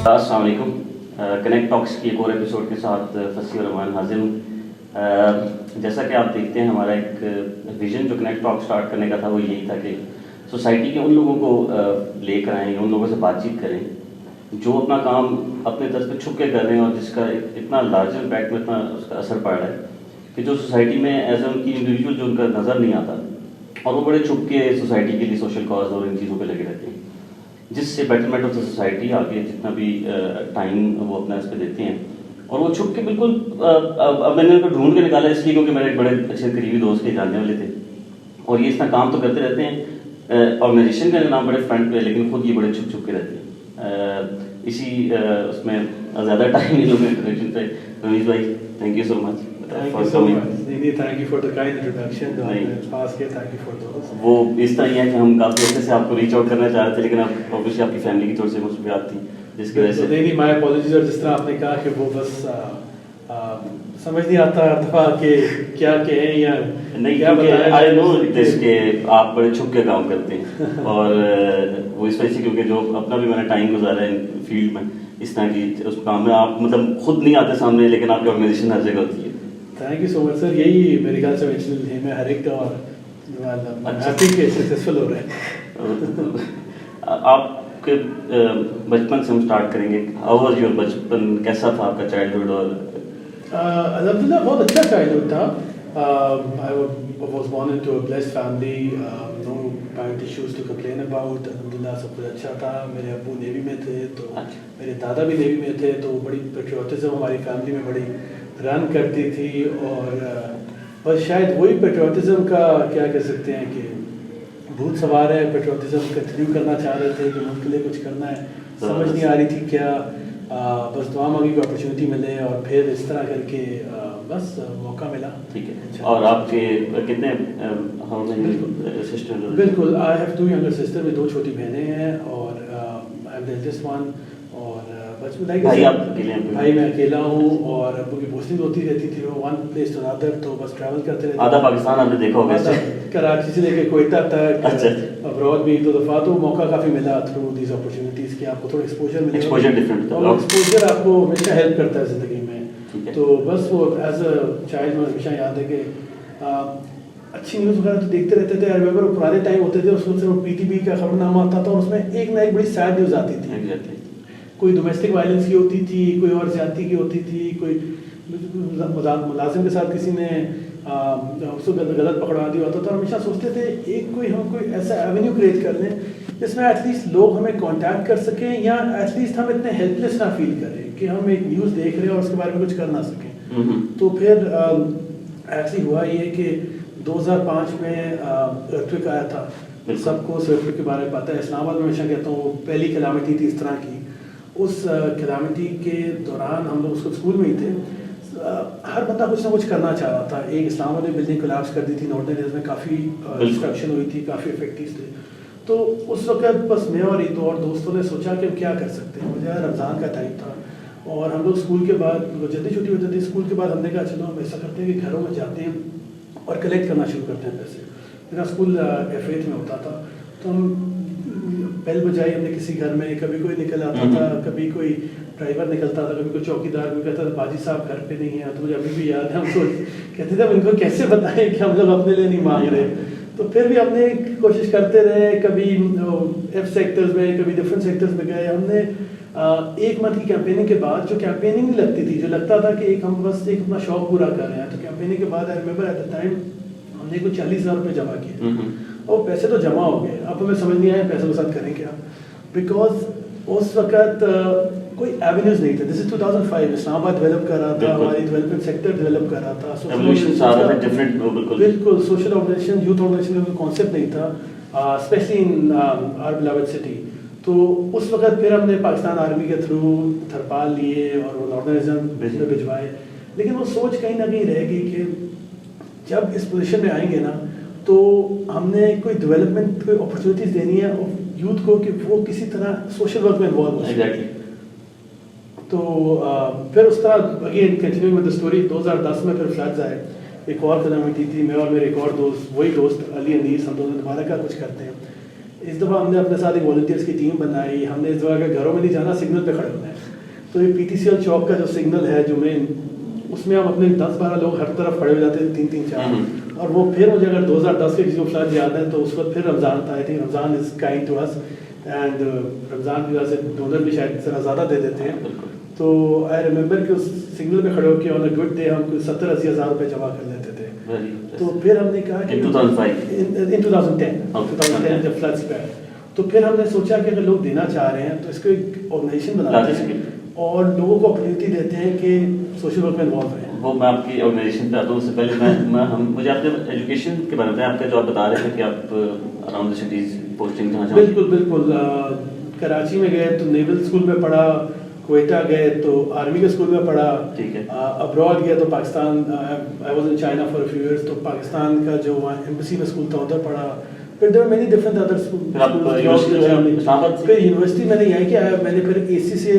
السلام علیکم. کنیکٹ ٹاکس کی ایک اور ایپیسوڈ کے ساتھ فصیح الرحمان حاضر ہوں. جیسا کہ آپ دیکھتے ہیں ہمارا ایک ویژن جو کنیکٹ ٹاک سٹارٹ کرنے کا تھا وہ یہی تھا کہ سوسائٹی کے ان لوگوں کو لے کر آئیں, ان لوگوں سے بات چیت کریں جو اپنا کام اپنے طرز پہ چھپ کے کر رہے ہیں اور جس کا اتنا لارجر امپیکٹ میں اتنا اس کا اثر پڑ رہا ہے کہ جو سوسائٹی میں ایز اے ان کی انڈیویجول جو ان کا نظر نہیں آتا اور وہ بڑے چھپ کے سوسائٹی کے لیے سوشل کاز اور ان چیزوں پہ لگے رہتے ہیں, جس سے بیٹرمنٹ آف دا سوسائٹی آگے جتنا بھی ٹائم وہ اپنا اس پہ دیتے ہیں. اور وہ چھپ کے بالکل اب میں نے ان کو ڈھونڈ کے نکالا اس لیے کیونکہ میرے ایک بڑے اچھے قریبی دوست کے جاننے والے تھے اور یہ اس طرح کام تو کرتے رہتے ہیں. آرگنائزیشن کا نام بڑے فرنٹ پہ لیکن خود یہ بڑے چھپ چھپ کے رہتے ہیں. اسی اس میں زیادہ ٹائم نہیں لوگوں انٹروڈکشن پہ. رمیش بھائی تھینک یو سو مچ. وہ اس طرح ہی ہے کہ ہم کافی عرصے سے آپ کو ریچ آؤٹ کرنا چاہ رہے تھے لیکن اب اوبیسلی آپ کی فیملی کی طور سے مصروفیات تھی جس کی وجہ سے نہیں مائی اپالوجیز. اور جس طرح آپ نے کہا کہ وہ بس سمجھ نہیں آتا ہر دفعہ کہ کیا کہیں یا نہیں, کیونکہ آئی نو دس کہ آپ بڑے چھپ کے کام کرتے ہیں اور وہ اس وجہ سے کیونکہ جو اپنا بھی میں نے ٹائم گزارا ہے فیلڈ میں اس طرح کی اس کام میں آپ مطلب خود نہیں آتے سامنے لیکن آپ کی آرگنائزیشن ہر جگہ ہوتی ہے. تھینک یو سو مچ سر. یہی میرے خیال سے ہے ہر ایک کا اور سکسیزفل ہو رہے ہیں. آپ کے بچپن سے ہم اسٹارٹ کریں گے. ہاؤ واز یور بچپن, کیسا تھا آپ کا چائلڈہڈ؟ اور الحمد للہ بہت اچھا چائلڈہڈ تھا. I was born into a blessed family, no parent issues to complain about. الحمد للہ سب کچھ اچھا تھا. میرے ابو نیوی میں تھے تو میرے دادا بھی نیوی میں تھے تو بڑی پیٹریوٹزم ہماری فیملی میں بڑی رن کرتی تھی. اور بس شاید وہی پیٹریوٹزم کا کیا کہہ سکتے ہیں کہ بھوت سوار ہے. پیٹریوٹزم کنٹینیو کرنا چاہ رہے تھے کہ ملک کے لیے کچھ کرنا ہے, سمجھ نہیں آ رہی تھی کیا. بس دعا مانگی کو اپرچونیٹی ملے اور پھر اس طرح کر کے بس موقع ملا. ٹھیک ہے. اور آپ کے کتنے سسٹر؟ بالکل آئی ہیو 2 younger sisters. میں 2 چھوٹی بہنیں ہیں اور I am the eldest one. اور بھائی میں اکیلا ہوں اور ابو کی پوسٹنگ ہوتی رہتی تھی ون پلیس ٹو انادر تو بس ٹریول کرتے رہتے. آدھا پاکستان آپ نے دیکھا ہوگا, کراچی سے لے کے کوئٹہ تک, ابراڈ بھی 2 دفعہ. تو موقع کافی ملا تھرو دیز اپرچونیٹیز کہ آپ کو تھوڑا ایکسپوجر ملے. ایکسپوجر آپ کو ہمیشہ ہیلپ کرتا ہے زندگی میں. تو بس وہ ایز اے چائلڈ میں ہمیشہ یاد ہے کہ اچھی نیوز وغیرہ تو دیکھتے رہتے تھے. آئی ریمبر پرانے ٹائم ہوتے تھے اس وقت سے وہ PTV کا خبر نامہ آتا تھا اور اس میں ایک نہ ایک بڑی سیڈ نیوز آتی تھی. کوئی ڈومیسٹک وائلنس کی ہوتی تھی, کوئی اور زیادتی کی ہوتی تھی, کوئی ملازم کے ساتھ کسی نے اس کو غلط پکڑا دیا ہوتا تھا. اور ہمیشہ سوچتے تھے ہم کوئی ایسا ایونیو کریٹ کر لیں جس میں ایٹ لیسٹ لوگ ہمیں کانٹیکٹ کر سکیں یا ایٹ لیسٹ ہم اتنے ہیلپ لیس نہ فیل کریں کہ ہم ایک نیوز دیکھ رہے ہیں اور اس کے بارے میں کچھ کر نہ سکیں. تو پھر ایسے ہوا یہ کہ 2005 میں ارتھکویک آیا تھا. سب کو ارتھکویک کے بارے میں پتہ ہے. اسلام آباد میں ہمیشہ کہتا ہوں وہ پہلی کیلامٹی تھی اس طرح کی. اس کیلامٹی کے دوران ہم لوگ اس کو اسکول میں ہی تھے. ہر بندہ کچھ نہ کچھ کرنا چاہ رہا تھا. ایک اسلام آباد میں بلڈنگ کولیپس کر دی تھی نارتھن ایریاز میں, کافی ڈسٹرکشن ہوئی تھی, کافی افیکٹیز تھے. تو اس وقت بس میں اور ایک 2 اور دوستوں نے سوچا کہ ہم کیا کر سکتے ہیں. مجھے رمضان کا ٹائم تھا اور ہم لوگ اسکول کے بعد جلدی چھٹی ہوتی تھی. اسکول کے بعد ہم نے کہا چلو ہم ایسا کرتے ہیں کہ گھروں میں جاتے ہیں اور کلیکٹ کرنا شروع کرتے ہیں پیسے. میرا اسکول F8 میں ہوتا تھا تو ہم بیل بجائی ہم نے کسی گھر میں. کبھی کوئی نکل آتا تھا, کبھی کوئی ڈرائیور نکلتا تھا, کبھی کوئی چوکیدار بھی کہتا تھا باجی صاحب گھر پہ نہیں ہیں. تو مجھے ابھی بھی یاد ہے ہم کہتے تھے ہم ان کو کیسے بتائیں کہ ہم لوگ اپنے لیے نہیں مانگ رہے. تو پھر بھی ہم نے کوشش کرتے رہے. کبھی F سیکٹرز میں, کبھی ڈفرینٹ سیکٹرز میں گئے. ہم نے 1 منتھ کی کیمپیننگ کے بعد جو کیمپیننگ نہیں لگتی تھی, جو لگتا تھا کہ ہم بس ایک اپنا شوق پورا کر رہے ہیں, تو کیمپیننگ کے بعد I remember at the time ہم نے کوئی 40,000 روپے جمع کیے. اور پیسے تو جمع ہو گئے. اب ہمیں سمجھ نہیں آیا پیسوں کے ساتھ کریں کیا, بیکاز اس وقت کوئی ایونیوز نہیں تھے. دس از 2005. اسلام آباد ڈیولپ کر رہا تھا, ہماری ڈیولپمنٹ سیکٹر ڈیولپ کر رہا تھا. بالکل سوشل آرگنائزیشن, یوتھ آرگنائزیشن کا کانسیپٹ نہیں تھا, specially in our beloved city. تو اس وقت پھر ہم نے پاکستان آرمی کے تھرو تھرپال لیے اور وہ آرگنائزیشن بھجوائے. لیکن وہ سوچ کہیں نہ کہیں رہ گئی کہ جب اس پوزیشن میں آئیں گے نا تو ہم نے کوئی ڈیولپمنٹ کوئی اپرچونیٹیز دینی ہے یوتھ کو کہ وہ کسی طرح سوشل ورک میں انوالو ہو سکے. تو پھر اس طرح again continue with the story 2010 میں پھر فلڈز آئے. ایک اور کیلامٹی تھی. میں اور میرے ایک اور دوست, وہی دوست علی انیس, ہم دونوں دوبارہ کا کچھ کرتے ہیں. اس دفعہ ہم نے اپنے ساتھ ایک والنٹیئرس کی ٹیم بنائی. ہم نے اس دفعہ کہ گھروں میں نہیں جانا, سگنل پہ کھڑے ہونا ہے. تو یہ PTCL چوک کا جو سگنل ہے جو مین, اس میں ہم اپنے 10-12 لوگ ہر طرف کھڑے ہو جاتے ہیں, 3-4. اور وہ پھر مجھے اگر 2010 کے کسی کو فلڈ یاد ہے تو اس وقت پھر رمضان تھا. I think Ramzan is kind to us, and Ramzan کی وجہ سے ڈونر بھی شاید ذرا زیادہ دے دیتے ہیں. تو آئی ریمبر کہ اس سگنل پہ کھڑے ہو کے آن اے گڈ ڈے ہم کوئی 70-80 ہزار روپے جمع کر لیتے تھے. تو پھر ہم نے کہا کہ in 2010 جب فلڈس پہ, تو پھر ہم نے سوچا کہ اگر لوگ دینا چاہ رہے ہیں تو اس کو ایک آرگنائزیشن بناتے ہیں اور لوگوں کو اپرچونیٹی دیتے ہیں کہ سوشل ورک میں انوالو رہیں. وہ میں آپ کی آرگنائزیشن پہ آتا ہوں. اس سے پہلے مجھے آپ نے ایجوکیشن کے بارے میں آپ کا جو آپ بتا رہے تھے کہ آپ اراؤنڈ دا سٹیز پوسٹنگ جہاں جہاں. بالکل. کراچی میں گئے تو نیول اسکول میں پڑھا, کوئٹہ گئے تو آرمی کے اسکول میں پڑھا, ٹھیک ہے. ابراڈ گیا تو Pakistan, I was in China for few years, تو پاکستان کا جو وہاں ایمبیسی میں اسکول تھا ادھر پڑھا. پھر دیر مینی ڈفرنٹ ادر پھر یونیورسٹی میں نے یہاں کیا ہے, میں نے پھر ACCA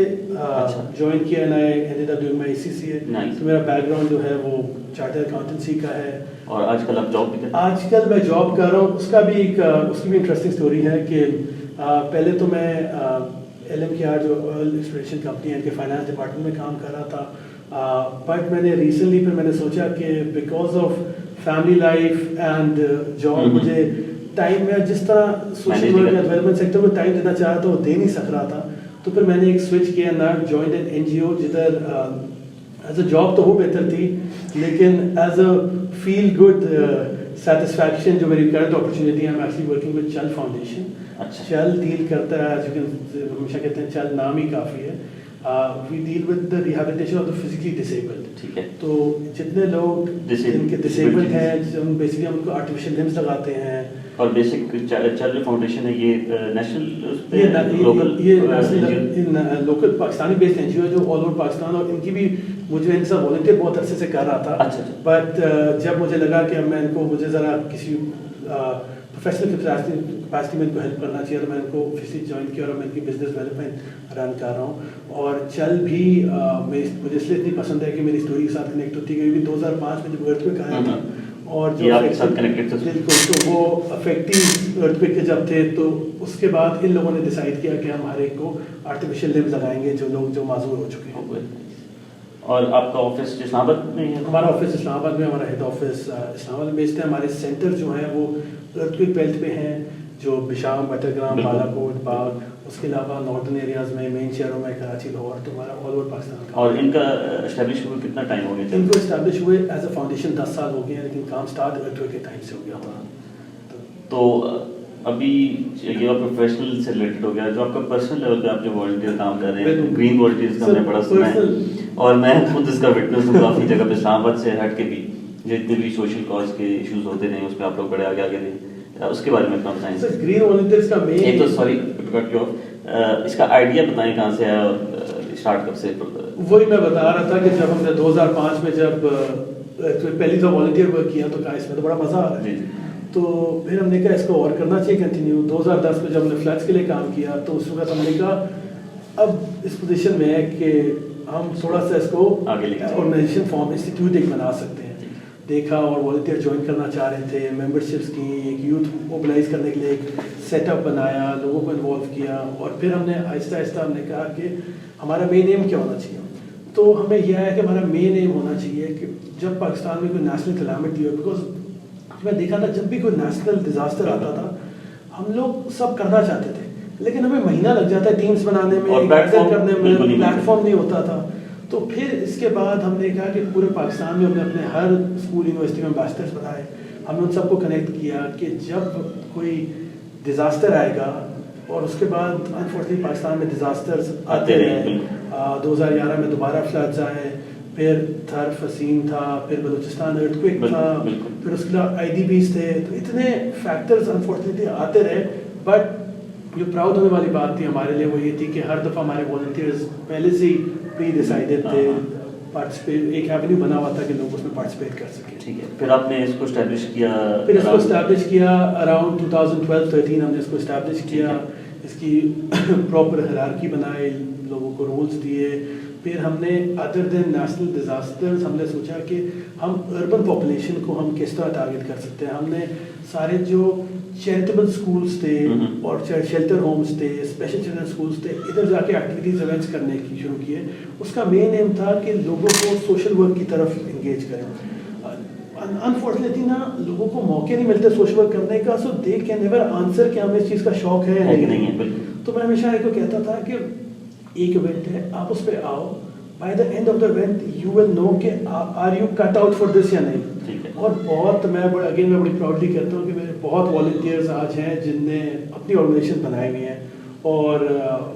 جوائن کیا and I ended up doing my ACCA. تو میرا بیک گراؤنڈ جو ہے وہ چارٹرڈ اکاؤنٹنسی کا ہے. اور آج کل آپ جاب بھی کرتے ہیں؟ آج کل میں جاب کر رہا ہوں. اس کی بھی انٹرسٹنگ اسٹوری ہے کہ پہلے تو میں LMKR جو آئل ایکسپلوریشن کمپنی ہے ان کے فائنانس ڈپارٹمنٹ میں کام کر رہا تھا. بٹ میں نے ریسنٹلی پھر میں نے سوچا کہ because of family life and job مجھے ٹائم میں جس طرح سوشل ورک یا ڈیولپمنٹ سیکٹر کو ٹائم دینا چاہا تو وہ دے نہیں سک رہا تھا. تو پھر میں نے ایک سوئچ کیا نا, جوائنڈ این NGO جدھر ایز اے جاب تو وہ بہتر تھی لیکن as a feel good satisfaction جو میری کرنٹ اپرچونیٹی ہے, I am actually working with Chal foundation. Chal deal کرتا ہے, ہمیشہ کہتے ہیں چل نام ہی کافی ہے. We deal with the rehabilitation of the physically disabled. ٹھیک ہے. تو جتنے لوگ جن کے ڈسیبلڈ ہیں ہم بیسکلی ہم ان کو آرٹیفیشیل لمبس لگاتے ہیں. اور بیسک چل فاؤنڈیشن ہے یہ national local Pakistani based NGO ہے جو آل اوور پاکستان, اور ان کی بھی مجھے ان سے والنٹیئر بہت عرصے سے کر رہا تھا. بٹ جب مجھے لگا کہ میں ان کو مجھے ذرا کسی پروفیشنل کیپیسٹی میں ان کو ہیلپ کرنا چاہیے تو میں ان کو آفیشلی جوائن کیا اور میں ان کی بزنس ڈیولپمنٹ رن کر رہا ہوں. اور چل بھی مجھے اس لیے اتنی پسند ہے کہ میری اسٹوری کے ساتھ کنیکٹ ہوتی ہے, کیونکہ 2005 میں جب ارتھ کوئک آیا تھا اور جو بالکل تو وہ افیکٹنگ ارتھ کوئک کے جب تھے, تو اس کے بعد ان لوگوں نے ڈیسائڈ کیا کہ ہم ہر ایک کو آرٹیفیشیل لمبس لگائیں گے جو لوگ جو معذور ہو چکے ہیں. اور آپ کا آفس اسلام آباد میں ہے؟ ہمارا آفس اسلام آباد میں, ہمارا ہیڈ آفس اسلام آباد میں بیسڈ ہے. ہمارے سینٹر جو ہیں وہ ارتھ کوئک بیلٹ پہ ہیں, جو بشام, بٹرگرام, بالا کوٹ, باغ. اس کے علاوہ نارتھن ایریاز میں, مین شہروں میں, کراچی, لاہور, تو ہمارا آل اوور پاکستان کا. اور ان کا اسٹیبلش ہوئے کتنا ٹائم ہو گیا؟ ان کو اسٹیبلش ہوئے ایز اے فاؤنڈیشن 10 سال ہو گئے ہیں, لیکن کام اسٹارٹ ارتھ کوئک کے ٹائم سے ہو گیا تھا. تو ابھی یہ پروفیشنل سے ریلیٹڈ ہو گیا, جو آپ کا پرسنل لیول پہ آپ جو والنٹیئر کام کر رہے ہیں, گرین والنٹیئرز کا ہم نے بڑا سنا ہے, اور میں خود اس کا وٹنس ہوں کافی جگہ پہ. اسلام آباد سے ہٹ کے بھی جتنے بھی سوشل کاز کے ایشوز ہوتے رہے اس پہ آپ لوگ بڑے آگے آگے رہے, اس کے بارے میں کام بتائیں. گرین والنٹیئرز کا مین ایک تو سوری کٹ یو آف, اس کا آئیڈیا بتائیں کہاں سے آیا اور اسٹارٹ کب سے؟ وہی میں بتا رہا تھا کہ جب ہم نے 2005 میں جب پہلی دفعہ والنٹیئر ورک کیا تو کہا اس میں تو بڑا مزہ آ رہا ہے. تو پھر ہم نے کہا اس کو اور کرنا چاہیے کنٹینیو. 2010 میں جب ہم نے فلیٹس کے لیے کام کیا تو اس وقت ہم نے کہا اب اس پوزیشن میں ہے کہ ہم تھوڑا سا اس کو آرگنائزیشن فارم انسٹیٹیوٹ ایک بنا سکتے ہیں. دیکھا اور والنٹیئر جوائن کرنا چاہ رہے تھے, ممبرشپس کی, ایک یوتھ موبلائز کرنے کے لیے ایک سیٹ اپ بنایا, لوگوں کو انوالو کیا. اور پھر ہم نے آہستہ آہستہ ہم نے کہا کہ ہمارا مین ایم کیا ہونا چاہیے. تو ہمیں یہ ہے کہ ہمارا مین ایم ہونا چاہیے کہ جب پاکستان میں کوئی نیشنل کلیمٹی ہو, بیکاز میں دیکھا تھا جب بھی کوئی نیشنل ڈیزاسٹر آتا تھا ہم لوگ سب کرنا چاہتے تھے, لیکن ہمیں مہینہ لگ جاتا ہے ٹیمز بنانے میں, کرنے میں, پلیٹ فارم نہیں ہوتا تھا. تو پھر اس کے بعد ہم نے کہا کہ پورے پاکستان میں ہم نے اپنے ہر اسکول یونیورسٹی میں امبیسڈرس بنائے. ہم نے ان سب کو کنیکٹ کیا کہ جب کوئی ڈیزاسٹر آئے گا, اور اس کے بعد انفارچونیٹلی پاکستان میں ڈیزاسٹرز آتے رہے. 2011 میں دوبارہ فلڈز آئے, پھر تھر فسین تھا, پھر بلوچستان ارتھ کوئک تھا, پھر اس کے بعد IDPs تھے. تو اتنے فیکٹرز انفارچونیٹلی آتے رہے. بٹ جو پراؤڈ ہونے والی بات تھی ہمارے لیے وہ یہ تھی کہ ہر دفعہ ہمارے والنٹیئرز پہلے سے ہی پری ڈیسائیڈڈ تھے, پارٹیسپیٹ ایک ایونیو بنا ہوا تھا کہ لوگ اس میں پارٹیسپیٹ کر سکیں. ٹھیک ہے. پھر آپ نے اس کو اسٹیبلش کیا؟ پھر اس کو اسٹیبلش کیا اراؤنڈ 2012-13 ہم نے اس کو اسٹیبلش کیا. اس کی پراپر ہیرارکی بنائے, لوگوں کو رولز دیے. پھر ہم نے ادر دین نیشنل ڈیزاسٹرز ہم نے سوچا کہ ہم اربن پاپولیشن کو ہم کس طرح ٹارگیٹ کر سکتے ہیں. ہم نے سارے جو چیریٹیبل اسکولس تھے اور شیلٹر ہومس تھے, اسپیشل چلڈرن اسکولس تھے, ادھر جا کے ایکٹیویٹیز ایونٹس کرنے کی شروع کیے. اس کا مین ایم تھا کہ لوگوں کو سوشل ورک کی طرف انگیج کریں. انفارچونیٹلی نا لوگوں کو موقع نہیں ملتے سوشل ورک کرنے کا, سو دے کین نیور آنسر کہ ہمیں اس چیز کا شوق ہے یا نہیں ہے. تو میں ہمیشہ ایک کو کہتا تھا کہ ایک ایونٹ ہے, آپ اس پہ آؤ, by the end of the event you will know کہ are you cut out for this یا نہیں. اور بہت میں بڑی پراؤڈلی کہتا ہوں کہ میرے بہت والنٹیئرز آج ہیں جن نے اپنی آرگنائزیشن بنائی ہوئی ہیں اور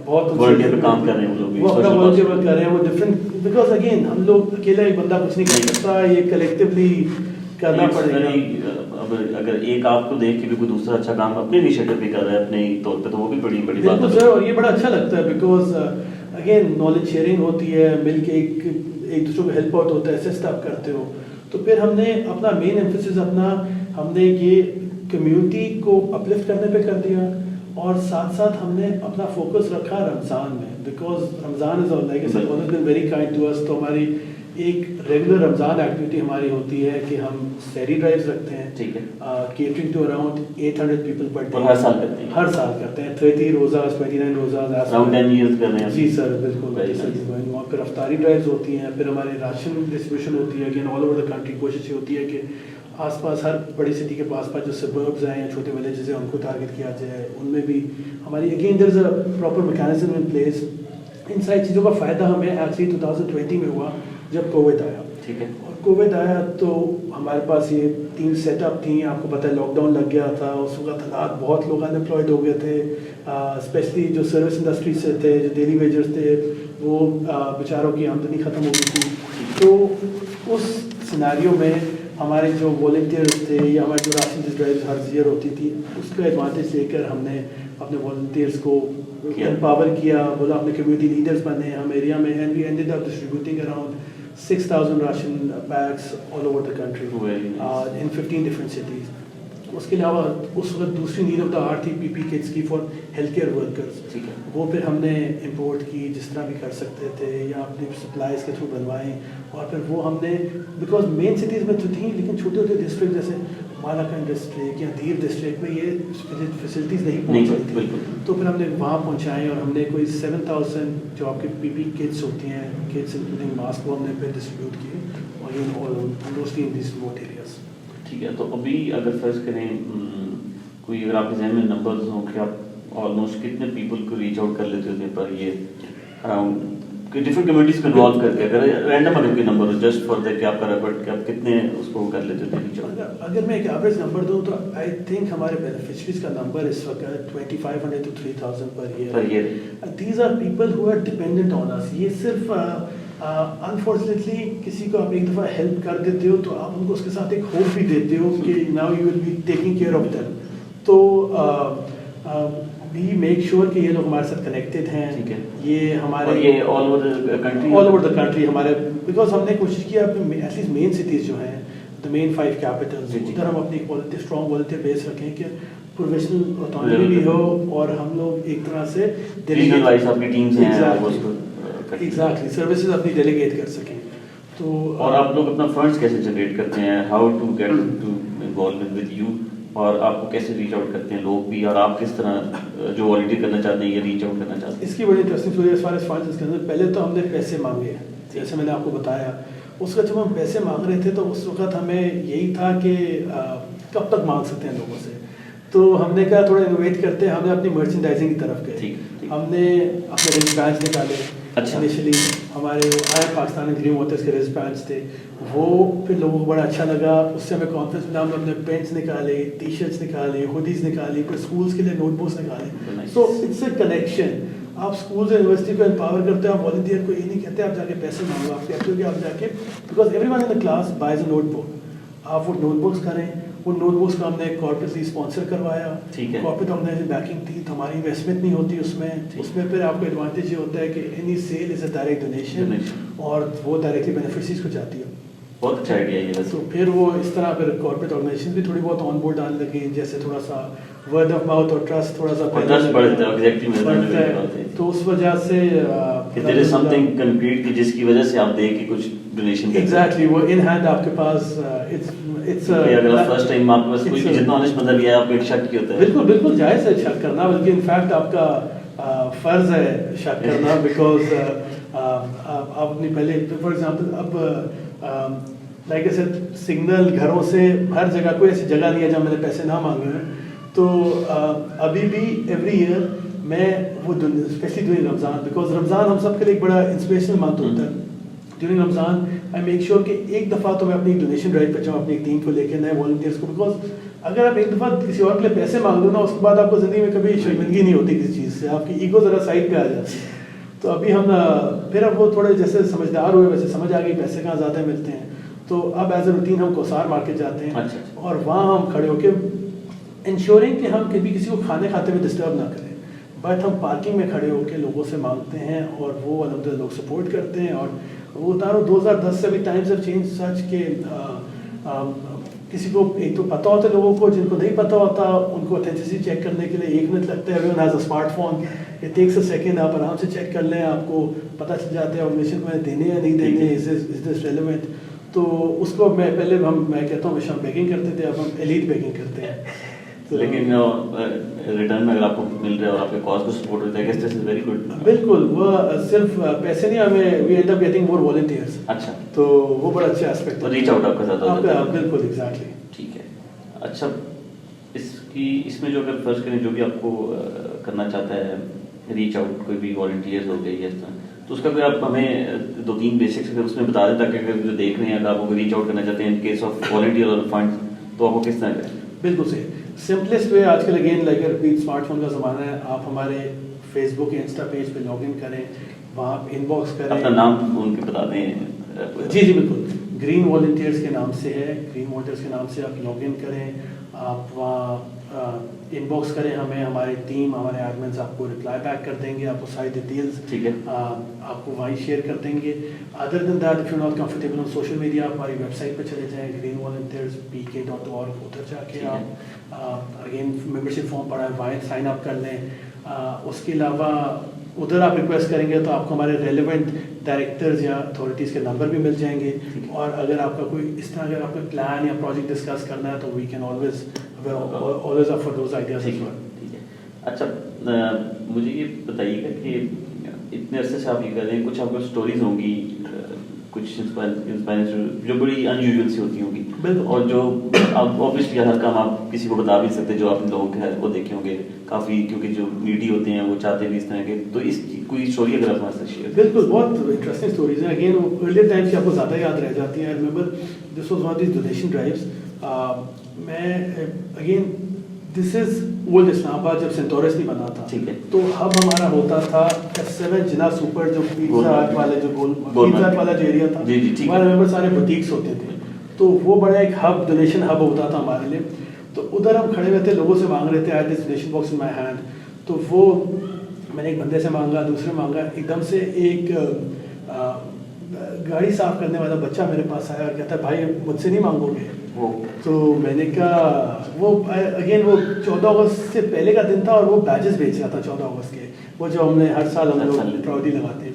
بہت والنٹیئر کام کر رہے ہیں. وہ اپنا والنٹیئر ورک کر رہے ہیں, وہ ڈفرینٹ, بیکاز اگین ہم لوگ اکیلا ایک بندہ کچھ نہیں کر سکتا, یہ کلیکٹیولی کرنا پڑے گا. اگر ایک آپ کو دیکھ کے بھی کوئی دوسرا اچھا کام اپنے انیشیٹو پہ کر رہا ہے اپنے طور پہ, تو وہ بھی بڑی بات ہے. اور یہ بڑا اچھا لگتا ہے بیکاز اگین نالج شیئرنگ ہوتی ہے, مل کے ایک دوسرے کو ہیلپ آؤٹ ہوتا ہے, اسسٹ آپ کرتے ہو. تو پھر ہم نے اپنا مین ایمفیسس ہم نے یہ کمیونٹی کو اپلفٹ کرنے پہ کر دیا, اور ساتھ ساتھ ہم نے اپنا فوکس رکھا رمضان میں, because Ramzan is like a always been very kind to us. تو ہماری ایک ریگولر رمضان ایکٹیویٹی ہماری ہوتی ہے کہ ہم سحری ڈرائیوز رکھتے ہیں, ٹھیک ہے, catering to around 800 people per day. ہر سال کرتے ہیں 30 روزاز 29 روزاز اراؤنڈ 10 ایئرز کر رہے ہیں. جی سر بالکل. وہاں پہ افطاری ڈرائیوز ہوتی ہیں, پھر ہمارے راشن ڈسٹریبیوشن ہوتی ہے. Again all over the country کوشش یہ ہوتی ہے کہ آس پاس ہر بڑی سٹی کے پاس جو سبربز ہیں یا چھوٹے ولیجز ہیں ان کو ٹارگیٹ کیا جائے. ان میں بھی ہماری again there is a proper mechanism in place. ان ساری چیزوں کا فائدہ ہمیں ایکچولی 2020 میں ہوا جب کووڈ آیا. ٹھیک ہے, اور کووڈ آیا تو ہمارے پاس یہ 3 سیٹ اپ تھیں. آپ کو پتہ ہے لاک ڈاؤن لگ گیا تھا, اس وقت حالات بہت لوگ انمپلائڈ ہو گئے تھے, اسپیشلی جو سروس انڈسٹری سے تھے, جو ڈیلی ویجرز تھے, وہ بیچاروں کی آمدنی ختم ہو گئی تھی. تو اس سیناریو میں ہمارے جو والنٹیئرز تھے یا ہماری جو راشن ڈرائیوز ہر ایئر ہوتی تھی, اس کا ایڈوانٹیج لے کر ہم نے اپنے والنٹیئرز کو امپاور کیا, بولا اپنے کمیونٹی لیڈرز بنے ہم ایریا میں, and we ended up distributing around 6,000 ration bags all over the country in 15 different cities. اس کے علاوہ اس وقت دوسری نیڈ آف دا آر تھی پی پی کٹس کی فار ہیلتھ کیئر ورکرز. وہ پھر ہم نے امپورٹ کی جس طرح بھی کر سکتے تھے یا اپنی سپلائز کے تھرو بنوائیں, اور پھر وہ ہم نے بیکاز مین سٹیز میں تو تھیں لیکن چھوٹے چھوٹے ڈسٹرکٹ جیسے مالاکنڈ ڈسٹرکٹ یا دیر ڈسٹرکٹ میں یہ فیسلٹیز نہیں پہنچ رہی تھی. تو پھر ہم نے وہاں پہنچائیں, اور ہم نے کوئی 7,000 جو آپ کے پی پی کٹس ہوتی ہیں, کٹس انکلوڈنگ ماسک, وہ ہم نے پھر ڈسٹریبیوٹ کیے, اور mostly in these remote areas. ٹھیک ہے, تو ابھی اگر فرض کریں کوئی, اگر آپ کے ذہن میں نمبرز ہوں کہ آپ آلموسٹ کتنے پیپل کو ریچ آؤٹ کر لیتے ہوتے پر یہ اراؤنڈ کہ ڈفرینٹ کمیونٹیز کو انوالو کر کے, اگر رینڈم اگر کوئی number who just for that کہ آپ کا ریپورٹ کہ آپ کتنے اس کو کر لیتے ہوتے ریچ آؤٹ. اگر میں ایک ایوریج نمبر دوں تو آئی تھنک ہمارے بینیفیشریز کا نمبر اس وقت 2,500 to 3,000 per year. These are people who are dependent on us. یہ صرف انفارچونیٹلی کسی کو آپ ایک دفعہ ہیلپ کر دیتے ہو تو آپ ان کو اس کے ساتھ ایک ہوپ بھی دیتے ہو کہ now you will be taking care of them. تو وی میک شیور کہ یہ لوگ ہمارے ساتھ کنیکٹیڈ ہیں. یہ ہمارے آل اوور دا کنٹری ہمارے, بیکاز ہم نے کوشش کیا ایٹ لیسٹ مین سٹیز جو ہیں, دا مین 5 کیپٹلز, ادھر ہم اپنی اسٹرانگ والنٹیئر بیس رکھیں کہ پروفیشنل اتھارٹی بھی ہو, اور ہم لوگ ایک طرح سے ایگزیکٹلی سروسز اپنی ڈیلیگیٹ کر سکیں. تو اور آپ لوگ اپنا فنڈس کیسے جنریٹ کرتے ہیں, how to get to involvement with you, اور آپ کو کیسے ریچ آؤٹ کرتے ہیں لوگ بھی, اور آپ کس طرح جو والنٹیئر کرنا چاہتے ہیں یا ریچ آؤٹ کرنا چاہتے ہیں؟ اس کی بڑی interesting story as far as funds کے اندر. پہلے تو ہم نے پیسے مانگے, جیسے میں نے آپ کو بتایا. اس وقت جب ہم پیسے مانگ رہے تھے تو اس وقت ہمیں یہی تھا کہ کب تک مانگ سکتے ہیں لوگوں سے. تو ہم نے کہا تھوڑا انوویٹ کرتے ہیں, ہم نے اپنی مرچنڈائزنگ کی طرف گئے. ہم نے اپنے ریس بینڈس نکالے. انیشلی ہمارے آئے پاکستانی ڈریم ہوتے کے ریس بینڈس تھے, وہ پھر لوگوں کو بڑا اچھا لگا, اس سے ہمیں کانفیڈنس ملا. ہم نے اپنے پینٹس نکالے, ٹی شرٹس نکالے, ہوڈیز نکالی, پھر اسکولس کے لیے نوٹ بکس نکالے. So it's a connection. آپ اسکولز اور یونیورسٹی کو امپاور کرتے ہیں, آپ والنٹیئر کو یہ نہیں کہتے آپ جا کے پیسے مانگو, آپ کہتے ہو کہ آپ جا کے, because every one in the class buys a notebook, آپ وہ نوٹ بکس کریں. ان نوٹ بکس کو ہم نے کارپوریٹلی اسپانسر کروایا. کارپوریٹ آرگنائزیشن بیکنگ تھی, تو ہماری انویسٹمنٹ نہیں ہوتی اس میں. اس میں پھر آپ کو ایڈوانٹیج یہ ہوتا ہے کہ any sale is a direct donation, اور وہ ڈائریکٹلی بینیفیشریز کو جاتی ہے. بہت اچھا آئیڈیا ہے. تو پھر وہ اس طرح پھر کارپوریٹ آرگنائزیشن بھی تھوڑی بہت آن بورڈ آنے لگی, جیسے تھوڑا سا ورڈ آف ماؤتھ اور ٹرسٹ تھوڑا سا بڑھتا ہے, تو اس وجہ سے دیر از سم تھنگ کنکریٹ کی جس کی وجہ سے آپ دیں کہ کچھ ڈونیشن. ایگزیکٹلی, وہ ان ہینڈ آپ کے پاس. اگر فرسٹ ٹائم آپ کے پاس کوئی جتنا آنیسٹ بندہ بھی ہے, آپ کو ایک شک کی ہوتا ہے. بالکل بالکل جائز ہے شک کرنا, بلکہ انفیکٹ آپ کا فرض ہے شک کرنا, بیکاز آپ اپنی پہلے فار ایگزامپل اب لائک ایسے سگنل گھروں سے ہر جگہ کوئی ایسی جگہ نہیں ہے جہاں میں نے پیسے نہ مانگے ہیں. تو ابھی بھی ایوری ایئر میں وہ اسپیشلی ڈیورنگ رمضان, بیکاز رمضان ہم سب کے لیے ایک بڑا انسپریشنل منتھ ہوتا ہے. During Ramzan I make sure کہ ایک دفعہ تو میں اپنی ڈونیشن ڈرائیو پہ جاؤں اپنی ٹیم کو لے کے, نئے والنٹیئرس کو, بیکاز اگر آپ ایک دفعہ کسی اور کے لیے پیسے مانگ لو نا, اس کے بعد آپ کو زندگی میں کبھی شرمندگی نہیں ہوتی کسی چیز سے, آپ کی ایگو ذرا سائڈ پہ آ جاتی ہے. تو ابھی ہم پھر اب وہ تھوڑے جیسے سمجھدار ہوئے, ویسے سمجھ آ گئی پیسے کہاں زیادہ ملتے ہیں, تو اب ایز اے روٹین ہم کوسار مارکیٹ جاتے ہیں اور وہاں ہم کھڑے ہو کے انشورنگ کہ ہم کبھی کسی کو کھانے کھاتے ہوئے ڈسٹرب نہ کریں, بٹ ہم پارکنگ میں کھڑے ہو کے لوگوں سے مانگتے ہیں اور وہ الحمدللہ لوگ سپورٹ کرتے ہیں. اور وہ اتارو 2010 سے بھی ٹائمز ہیو چینج سچ کہ کسی کو ایک تو پتہ ہوتا ہے, لوگوں کو جن کو نہیں پتہ ہوتا ان کو اتھینٹسٹی چیک کرنے کے لیے 1 منٹ لگتا ہے. Every one has a smart phone, it takes a second, آپ آرام سے چیک کر لیں, آپ کو پتہ چل جاتا ہے آرگنائزیشن کو دینے یا نہیں دینے, از دس ریلیونٹ. تو اس کو میں پہلے میں کہتا ہوں ہمیشہ بیکنگ کرتے تھے, اب ہم ایلیٹ بیکنگ کرتے ہیں. لیکن ریٹرن میں اگر آپ کو مل رہا ہے اور آپ کے کاز کو سپورٹ ہوتا ہے, کہ دس از ویری گڈ. بالکل, وہ صرف پیسے نہیں, ہمیں we end up getting more volunteers. اچھا, تو وہ بڑا اچھا ایسپیکٹ ہے, ریچ آؤٹ آپ کا زیادہ ہوتا ہے. بالکل ایگزیکٹلی. ٹھیک ہے. اچھا, اس میں جو اگر فرض کریں جو بھی آپ کو کرنا چاہتا ہے ریچ آؤٹ, کوئی بھی والنٹیئرز ہو گئی ہے, تو اس کا کوئی آپ ہمیں 2-3 بیسکس اگر اس میں بتا دیں تاکہ اگر جو دیکھ رہے ہیں اگر آپ کو ریچ آؤٹ کرنا چاہتے ہیں ان کیس آف والنٹیئر اور فنڈ, تو آپ کو کس طرح کریں؟ بالکل صحیح. سمپلسٹ وے آج کل اگین لائک اسمارٹ فون کا زمانہ ہے, آپ ہمارے فیس بک یا انسٹا پیج پہ لاگ ان کریں, وہاں ان باکس کریں. اپنا نام ان کے بتا دیں. جی بالکل, گرین والنٹیئرس کے نام سے ہے, گرین والنٹیئرس کے نام سے آپ لاگ ان کریں, آپ وہاں ان باکس کریں ہمیں, ہماری ٹیم ہمارے ایڈمنز آپ کو رپلائی بیک کر دیں گے, آپ کو ساری ڈیٹیلز ٹھیک ہے آپ کو وہیں شیئر کر دیں گے. Other than that if you not comfortable on social media, آپ ہماری ویب سائٹ پہ چلے جائیں greenvolunteerspk.org, ادھر جا کے آپ اگین ممبرشپ فارم پڑا ہے, وہیں سائن اپ کر لیں. اس کے علاوہ ادھر آپ ریکویسٹ کریں گے تو آپ کو ہمارے ریلیونٹ ڈائریکٹرز یا اتھارٹیز کے نمبر بھی مل جائیں گے. اور اگر آپ کا کوئی اس طرح اگر آپ کا پلان یا پروجیکٹ ڈسکس کرنا ہے تو we can always up for those ideas. ٹھیک ہے. اچھا, مجھے یہ بتائیے گا کہ اتنے عرصے سے آپ یہ کر رہے ہیں, کچھ آپ کو اسٹوریز ہوں گی, کچھ انسپائرنگ جو بڑی ان یوزول سی ہوتی ہوں گی, اور جو آپ اوبیسلی ہر کام آپ کسی کو بتا بھی سکتے جو آپ لوگوں کے وہ دیکھے ہوں گے کافی, کیونکہ جو نیڈی ہوتے ہیں وہ چاہتے بھی اس طرح کے. تو اس کی کوئی اسٹوری اگر آپ ہمارے ساتھ شیئر. بالکل, بہت انٹرسٹنگ اسٹوریز ہیں. اگین وہ ارلیئر ٹائم سے آپ کو زیادہ یاد رہ جاتی ہیں. I remember this was one of these donation drives. میں اگین دس از اولڈ اسلام آباد, جب سینٹورس نہیں بنا تھا, تو ہب ہمارا ہوتا تھا F7 جنا سپر, جو پیزا ہٹ والے جو پیزا ہٹ والا جو ایریا تھا, وہاں ریمبر سارے بوتیکس ہوتے تھے. تو وہ بڑا ایک ہب, ڈونیشن ہب ہوتا تھا ہمارے لیے. تو ادھر ہم کھڑے ہوئے تھے, لوگوں سے مانگ رہے تھے, I this donation box in my hand. تو وہ میں نے ایک بندے سے مانگا, دوسرے مانگا, ایک دم سے ایک گاڑی صاف کرنے والا بچہ میرے پاس آیا اور کہتا ہے بھائی مجھ سے نہیں مانگو گے. تو میں نے کہا وہ اگین وہ 14 اگست سے پہلے کا دن تھا اور وہ بیجز بیچ رہا تھا 14 اگست کے, وہ جو ہم نے ہر سال ہم لوگ پراؤڈلی لگاتے ہیں.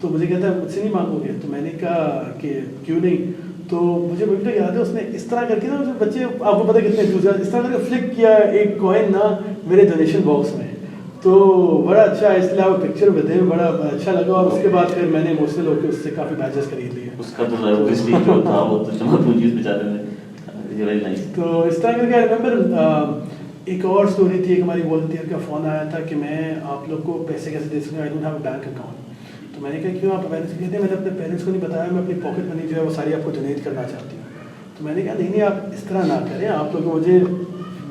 تو مجھے کہتا ہے مجھ سے نہیں مانگو گے. تو میں نے کہا کہ کیوں نہیں. تو مجھے بالکل یاد ہے اس نے اس طرح کر کے نا, بچے آپ کو پتہ کتنے فیوز ہے, اس طرح کر کے فلک کیا ایک کوائن نا میرے ڈونیشن باکس میں. تو بڑا اچھا, اس لیے آپ پکچر میں دیں, بڑا اچھا لگا. اور اس کے بعد پھر میں نے ایموشنل ہو کے اس سے کافی بیجز خرید لیے. اس کا تو اوبویسلی جو تھا وہ تو جمع پونجی بیچارے میں. تو اس طرح کر کے ریمبر ایک اور اسٹوری تھی. ایک ہماری والنٹیئر کا فون آیا تھا کہ میں آپ لوگ کو پیسے کیسے دے سکوں, I don't have a bank account. تو میں نے کہا کیوں, آپ پیرنٹس کہتے ہیں میں نے اپنے پیرنٹس کو نہیں بتایا, میں اپنی پاکٹ منی جو ہے وہ ساری آپ کو ڈونیٹ کرنا چاہتی ہوں. تو میں نے کہا نہیں آپ اس طرح نہ کریں, آپ لوگوں کو مجھے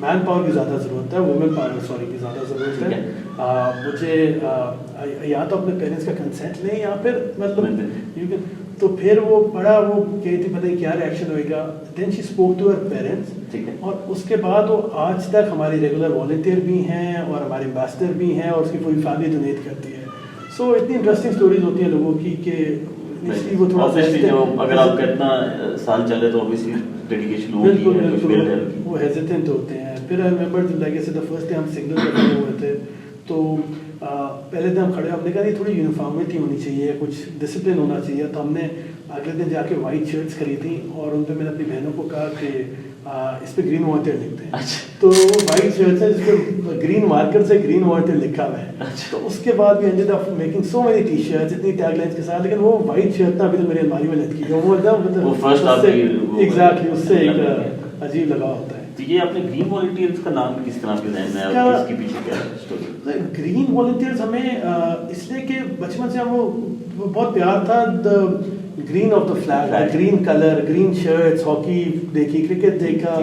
مین پاور کی زیادہ ضرورت ہے, وومن پاور کی زیادہ ضرورت ہے. مجھے یا تو اپنے پیرنٹس کا کنسینٹ لیں یا پھر مطلب. تو پھر وہ بڑا وہ کہتی تھی پتہ نہیں کیا ریئیکشن ہوئے گا. دین شی اسپوک ٹو ہر پیرنٹس, اور اس کے بعد وہ آج تک ہماری ریگولر والنٹیئر بھی ہیں اور ہمارے امبیسڈر بھی ہیں, اور اس کی پوری فیملی ڈونیٹ کرتی ہے. سو اتنی انٹرسٹنگ اسٹوریز ہوتی ہیں لوگوں کی کہ انیشلی وہ تھوڑا جو اگر آپ کا اتنا سال چلے تو obviously dedication ہوتی ہے, کچھ فیل ہے, وہ hesitant ہوتے ہیں. پھر I remember like I said the first day ہم سگنل پہ کھڑے ہوئے تھے تو پہلے دن ہم کھڑے, ہم نے کہا نہیں تھوڑی یونیفارمٹی ہونی چاہیے, کچھ ڈسپلن ہونا چاہیے. تو ہم نے اگلے دن جا کے وائٹ شرٹس خریدی اور ان پہ میں نے اپنی بہنوں کو کہا کہ اس پہ گرین واٹر لکھتے ہیں. تو وائٹ شرٹس ہیں جس پہ گرین مارکر سے گرین واٹر لکھا ہوا ہے. تو اس کے بعد بھی ended up making so many T shirts اتنی ٹیگ لائنس کے ساتھ, لیکن وہ وائٹ شرٹ نا ابھی تو میری الماری میں لٹکی ہے. وہ ایگزیکٹلی اس سے ایک عجیب لگاؤ ہوتا ہے. تو یہ آپ نے گرین والنٹیئرز کا نام کس طرح کے ذہن میں ہے, اس کے پیچھے کیا اسٹوری؟ گرین والنٹیئرز ہمیں اس لیے کہ بچپن سے ہم وہ بہت پیار تھا green of the flag, green colour, green shirts, hockey دیکھی, کرکٹ دیکھا,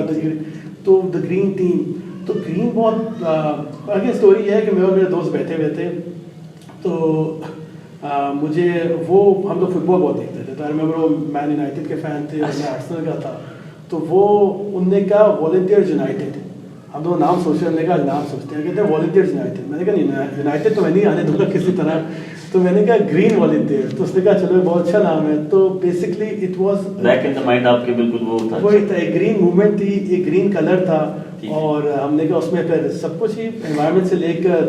تو دا گرین ٹیم. تو گرین بہت آگے اسٹوری یہ ہے کہ میں اور میرے دوست بیٹھے ہوئے تھے تو مجھے وہ ہم لوگ فٹ بال بہت دیکھتے تھے. تو آئی ریمبر وہ مین یونائٹیڈ کے فین تھے اور میں آرسنل کا تھا. تو وہ ان نے کہا والنٹیئرز یونائٹیڈ, ہم تو نام سوچ رہے, کہا نام سوچتے ہیں, کہتے ہیں والنٹیئرز یونائٹیڈ. میں نے کہا یونائٹیڈ تو میں نہیں آنے دوں گا کسی طرح. تو میں نے کہا گرین والنٹیئر. تو اس نے کہا چلو بہت اچھا نام ہے. تو basically it was back in the mind آپ کے بالکل وہی تھا, ایک گرین موومنٹ تھی, ایک گرین کلر تھا. اور ہم نے کہا اس میں پھر سب کچھ ہی انوائرمنٹ سے لے کر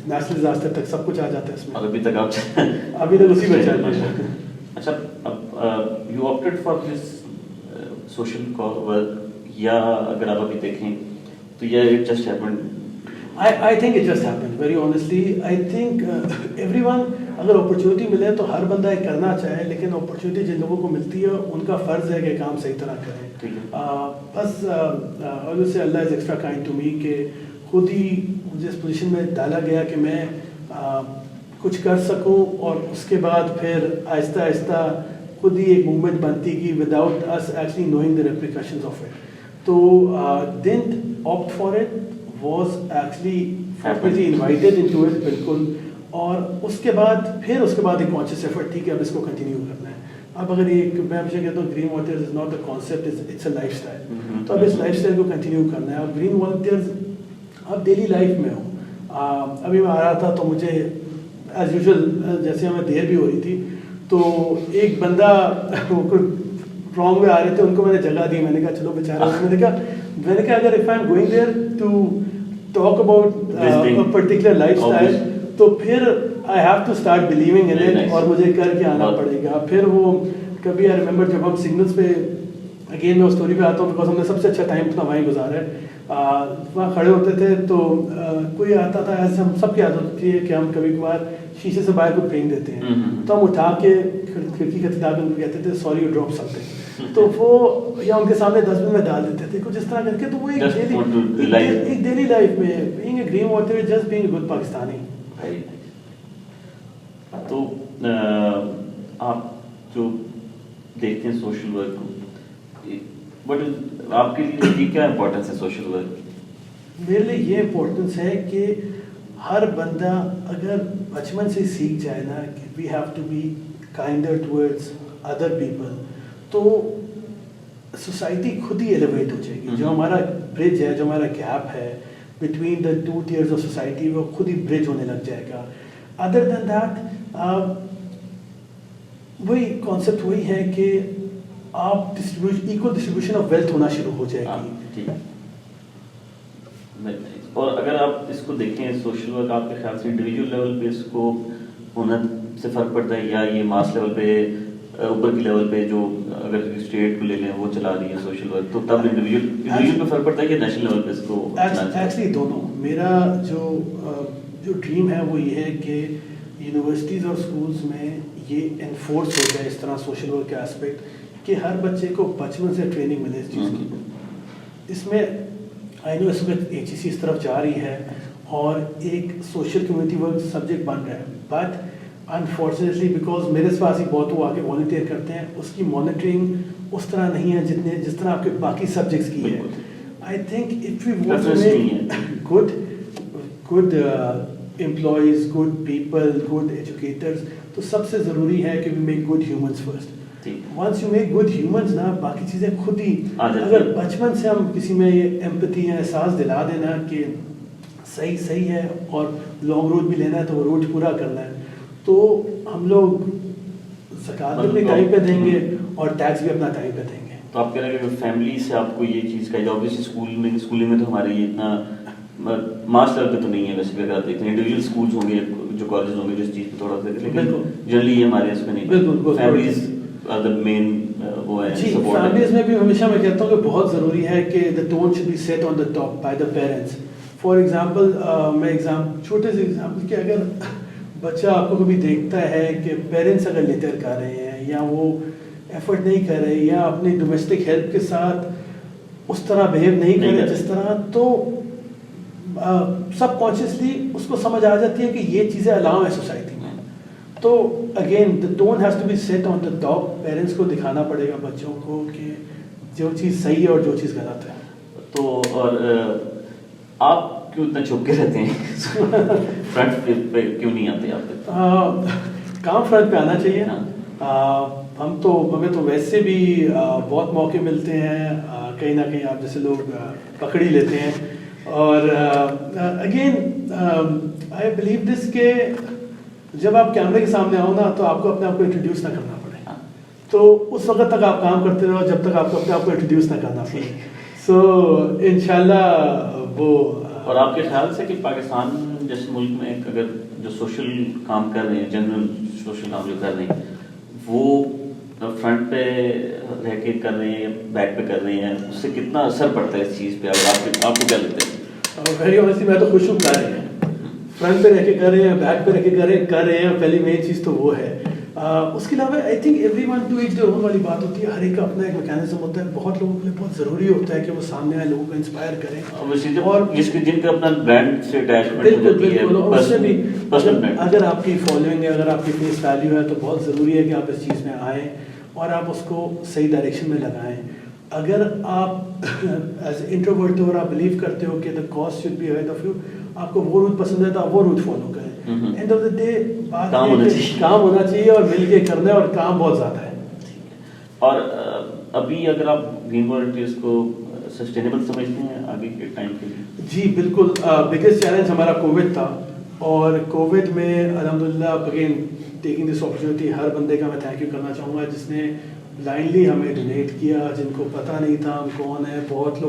نیشنل ڈیزاسٹر تک سب کچھ آ جاتا ہے اس میں. ابھی تک آپ ابھی تک اسی میں چل رہے ہیں. اچھا, you opted for this social work, یا اگر آپ ابھی دیکھیں تو یہ it just happened? I think it just happened, very honestly. I think everyone اگر اپرچونیٹی ملے تو ہر بندہ یہ کرنا چاہے, لیکن اپرچونیٹی جن لوگوں کو ملتی ہے ان کا فرض ہے کہ کام صحیح طرح کریں. بس obviously Allah is extra kind to me کہ خود ہی مجھے اس پوزیشن میں ڈالا گیا کہ میں کچھ کر سکوں, اور اس کے بعد پھر آہستہ آہستہ خود ہی ایک موومنٹ بنتی کی without us actually knowing the repercussions of it. تو didn't opt for it, was actually fortunately invited into it بالکل. اور اس کے بعد ایک کانشیس ایفرٹ تھی کہ اب اس کو کنٹینیو کرنا ہے. اب اگر ایک میں ہمیشہ کہتا ہوں green volunteers is not a concept, it's a lifestyle. تو اب اس لائف اسٹائل کو کنٹینیو کرنا ہے. اور گرین والنٹیئرز اب ڈیلی لائف میں ہوں. ابھی میں آ رہا تھا تو مجھے ایز یوزول جیسے ہمیں دیر بھی ہو رہی تھی تو ایک بندہ رانگ میں آ رہے تھے, ان کو میں نے جگہ دی. میں نے کہا چلو بیچارہ, میں نے کہا اگر if I'm going there to talk about a particular lifestyle تو پھر I have to start believing in it, اور مجھے کر کے آنا پڑے گا. پھر وہ کبھی I remember جب ہم سگنلس پہ اگین میں اس اسٹوری پہ آتا ہوں بیکاز ہم نے سب سے اچھا ٹائم اپنا وہیں گزارا ہے. وہاں کھڑے ہوتے تھے تو کوئی آتا تھا, ایسے ہم سب کی عادت ہوتی ہے کہ ہم کبھی کبھار شیشے سے باہر کو پھینک دیتے ہیں. تو ہم اٹھا کے کھڑکی کا کتاب میں کہتے تھے sorry you drop some thing. تو وہ یا ان کے سامنے ڈسٹ بن میں ڈال دیتے تھے کچھ اس طرح کر کے. تو وہ ایک ڈیلی لائف میں being a green volunteer just being a good Pakistani. تو آپ جو دیکھتے ہیں سوشل ورک کو, بٹ آپ کے لیے کیا امپورٹنس ہے سوشل ورک؟ میرے لیے یہ امپورٹنس ہے کہ ہر بندہ اگر بچپن سے سیکھ جائے نا کہ we have to be kinder towards other people, تو سوسائٹی خود ہی ایلیویٹ ہو جائے گی. جو ہمارا برج ہے, جو ہمارا گیپ ہے between the two tears of society, وہ خود ہی برج ہونے لگ جائے گا. ادر دین دیٹ وہی کانسیپٹ وہی ہے کہ آپ ایکول ڈسٹریبیوشن آف ویلتھ ہونا شروع ہو جائے گی. اور اگر آپ اس کو دیکھیں سوشل ورک, آپ کے خیال سے انڈیویجول لیول پہ اس کو ہونا سے فرق پڑتا ہے, یا یہ ماس لیول پہ اوپر کی لیول پہ جو اگر اسٹیٹ کو لے لیں وہ چلا رہی ہے سوشل ورک, تو تب انڈیویجول پہ فرق پڑتا ہے کہ نیشنل لیول پہ اس کو؟ ایکچولی دونوں. میرا جو ڈریم ہے وہ یہ ہے کہ یونیورسٹیز اور اسکولس میں یہ انفورس ہو جائے اس طرح سوشل ورک کا اسپیکٹ کہ ہر بچے کو بچپن سے ٹریننگ ملے اس چیز کی. اس میں آئی نو اس وقت HEC اس طرف جا رہی ہے اور ایک سوشل کمیونٹی ورک سبجیکٹ بن رہا ہے, بٹ انفارچونیٹلی بیکاز میرے پاس ہی بہت وہ آ کے والنٹیئر کرتے ہیں, اس کی مانیٹرنگ اس طرح نہیں ہے جس طرح آپ کے باقی سبجیکٹس کی ہے. I think if we want to make good employees, good people, good educators, تو سب سے ضروری ہے کہ we make good humans first. Once you make good humans نا, باقی چیزیں خود ہی, اگر بچپن سے ہم کسی میں یہ ایمپتھی یا احساس دلا دینا کہ صحیح ہے اور لانگ روٹ بھی لینا ہے تو وہ روٹ پورا کرنا ہے, تو ہم لوگ زکوٰۃ بھی اپنی ٹائم پہ دیں گے اور ٹیکس بھی اپنا ٹائم پہ دیں گے. تو آپ کہہ رہے ہیں کہ فیملی سے آپ کو یہ چیز کا اوبیسلی اسکولنگ میں تو ہمارے یہ اتنا ماس لیول پہ تو نہیں ہے. ویسے اگر آپ دیکھتے ہیں انڈیویجول اسکولس ہوں گے جو کالجز ہوں گے جو اس چیز پہ تھوڑا سا, لیکن جنرلی یہ ہمارے اس میں نہیں. بالکل فیملیز آر دا مین وہ ہے. جی فیملیز میں بھی ہمیشہ میں کہتا ہوں کہ بہت ضروری ہے کہ the tone should be set on the top by the parents. For example میں چھوٹے سے ایگزامپل کہ اگر بچہ آپ کو کبھی دیکھتا ہے کہ پیرنٹس اگر لیٹر کر رہے ہیں یا وہ ایفرٹ نہیں کر رہے یا اپنی ڈومیسٹک ہیلپ کے ساتھ اس طرح بیہیو نہیں کر رہے جس طرح, تو سب کانشیسلی اس کو سمجھ آ جاتی ہے کہ یہ چیزیں الاؤ ہیں سوسائٹی میں. تو again the tone has to be set on the top. Parents کو دکھانا پڑے گا بچوں کو کہ جو چیز صحیح ہے اور جو چیز غلط ہے. تو اور آپ کیوں اتنا چھپ کے رہتے ہیں, فرنٹ پہ کیوں نہیں آتے آپ؟ کام فرنٹ پہ آنا چاہیے. ہمیں تو ویسے بھی بہت موقع ملتے ہیں, کہیں نہ کہیں آپ جیسے لوگ پکڑ ہی لیتے ہیں. اور اگین آئی بلیو دس کہ جب آپ کیمرے کے سامنے آؤ نا تو آپ کو اپنے آپ کو انٹروڈیوس نہ کرنا پڑے. تو اس وقت تک آپ کام کرتے رہو جب تک آپ کو اپنے آپ کو انٹروڈیوس نہ کرنا پڑے. سو انشاءاللہ وہ. اور آپ کے خیال سے کہ پاکستان جیسے ملک میں اگر جو سوشل کام کر رہے ہیں, جنرل سوشل کام جو کر رہے ہیں, وہ فرنٹ پہ رہ کے کر رہے ہیں یا بیک پہ کر رہے ہیں, اس سے کتنا اثر پڑتا ہے اس چیز پہ؟ اگر آپ کو کیا لگتا ہے؟ ویری آنیسٹلی میں تو خوش ہوں کر رہے ہیں, فرنٹ پہ رہ کے کر رہے ہیں, بیک پہ رہ کے کر رہے ہیں. پہلی مین چیز تو وہ ہے. اس کے علاوہ I think every one to each their own والی بات ہوتی ہے. ہر ایک کا اپنا ایک میکینزم ہوتا ہے. بہت لوگوں کے لیے بہت ضروری ہوتا ہے کہ وہ سامنے آئے, لوگوں کو انسپائر کریں. اور جن کا اپنا برانڈ سے اٹیچمنٹ ہوتی ہے, اس سے بھی اگر آپ کی فالوئنگ ہے, اگر آپ کی فیس ویلیو ہے, تو بہت ضروری ہے کہ آپ اس چیز میں آئیں اور آپ اس کو صحیح ڈائریکشن میں لگائیں. اگر آپ ایز انٹروورٹ ہو اور آپ بلیو کرتے ہو کہ the cause should be ahead of you, آپ کو وہ روٹ پسند ہے تو آپ وہ روٹ فالو کریں. اینڈ آف دا ڈے بات کام ہونا چاہیے اور مل کے کرنا ہے, اور کام بہت زیادہ ہے. اور ابھی اگر آپ گرین والنٹیئرز کو سسٹینیبل سمجھتے ہیں آگے کے ٹائم کے لیے؟ جی بالکل. بگیسٹ چیلنج ہمارا کووڈ تھا, اور کووڈ میں الحمدللہ اگین ٹیکنگ دس اپرچونیٹی ہر بندے کا میں تھینک یو کرنا چاہوں گا جس نے بلائنڈلی ہمیں ڈونیٹ کیا, جن کو پتہ نہیں تھا ہم کون ہے. بہت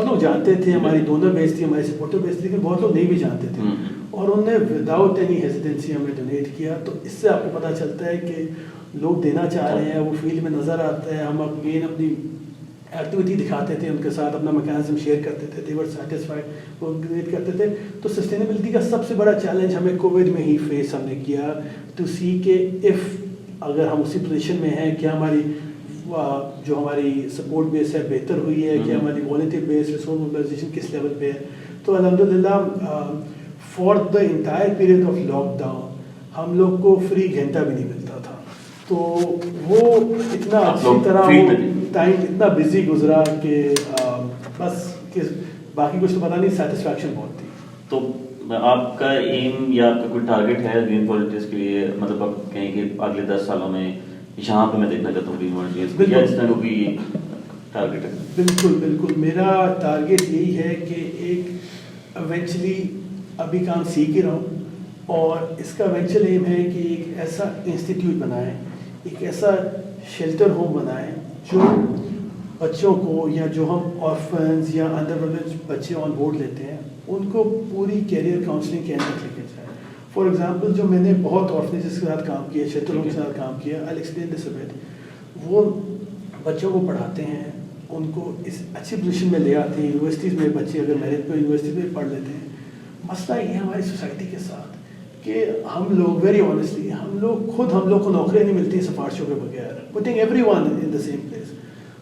لوگ جانتے تھے, ہماری ڈونر بیس تھی, ہماری سپورٹر بیس تھی, لیکن بہت لوگ نہیں بھی جانتے تھے, اور انہوں نے وداؤٹ اینی ہیزیٹنسی ہمیں ڈونیٹ کیا. تو اس سے آپ کو پتہ چلتا ہے کہ لوگ دینا چاہ رہے ہیں, وہ فیلڈ میں نظر آتا ہے. ہم اگین اپنی ایکٹیویٹی دکھاتے تھے, ان کے ساتھ اپنا میکینزم شیئر کرتے تھے, دے ور سیٹسفائڈ, وہ ڈونیٹ کرتے تھے. تو سسٹینیبلٹی کا سب سے بڑا چیلنج ہمیں کووڈ میں ہی فیس ہم نے کیا, ٹو سی کہ اف اگر ہم اسی پوزیشن میں ہیں, کیا ہماری جو ہماری سپورٹ بیس ہے بہتر ہوئی ہے, کیا ہماری والنٹیئر بیس ریسورس موبلائزیشن کس لیول پہ ہے. تو الحمدللہ for the entire period of lockdown ہم لوگ کو فری گھنٹہ بھی نہیں ملتا تھا. تو وہ اتنا اچھی طرح وہ ٹائم اتنا بزی گزرا کہ بس باقی کچھ تو پتا نہیں, سیٹسفیکشن بہت تھی. تو آپ کا ایم یا آپ کا کوئی ٹارگیٹ ہے گرین والنٹیئرز کے لیے, مطلب آپ کہیں کہ اگلے 10 سالوں میں یہاں پہ میں دیکھنا چاہتا ہوں گرین والنٹیئرز, یا اس طرح کوئی ٹارگیٹ ہے؟ بالکل میرا ٹارگیٹ یہی ہے کہ ایک ایونچولی ابھی کام سیکھ ہی رہا ہوں, اور اس کا ایونچوئل ایم ہے کہ ایک ایسا انسٹیٹیوٹ بنائیں, ایک ایسا شیلٹر ہوم بنائیں جو بچوں کو, یا جو ہم آرفنز یا انڈر پرویلجڈ بچے آن بورڈ لیتے ہیں, ان کو پوری کیریئر کاؤنسلنگ کے اندر لے کے جائیں. فار ایگزامپل جو میں نے بہت آرفنیجز کے ساتھ کام کیا, شیلٹر ہوم کے ساتھ کام کیا, I explain this a but. وہ بچوں کو پڑھاتے ہیں, ان کو اس اچھی پوزیشن میں لے آتے ہیں. یونیورسٹیز میں بچے اگر میرٹ پہ یونیورسٹی میں پڑھ لیتے ہیں. مسئلہ یہ ہے ہماری سوسائٹی کے ساتھ کہ ہم لوگ ویری آنیسٹلی ہم لوگ کو نوکریاں نہیں ملتی سفارشوں کے بغیر, putting every one in the same place.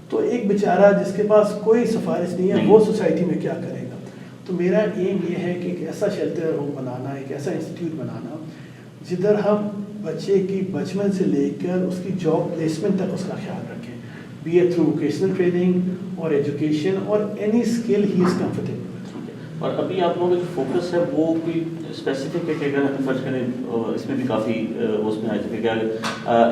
تو ایک بیچارہ جس کے پاس کوئی سفارش نہیں ہے, وہ سوسائٹی میں کیا کرے گا. تو میرا ایم یہ ہے کہ ایک ایسا شیلٹر ہوم بنانا, ایک ایسا انسٹیٹیوٹ بنانا جدھر ہم بچے کی بچپن سے لے کر اس کی جاب پلیسمنٹ تک اس کا خیال رکھیں, be a through vocational training اور ایجوکیشن اور any skill he is comfortable. اور ابھی آپ لوگوں کا جو فوکس ہے وہ کوئی اسپیسیفک ہے کہ اگر ہم فرض کریں, اس میں بھی کافی اس میں آ چکے کہ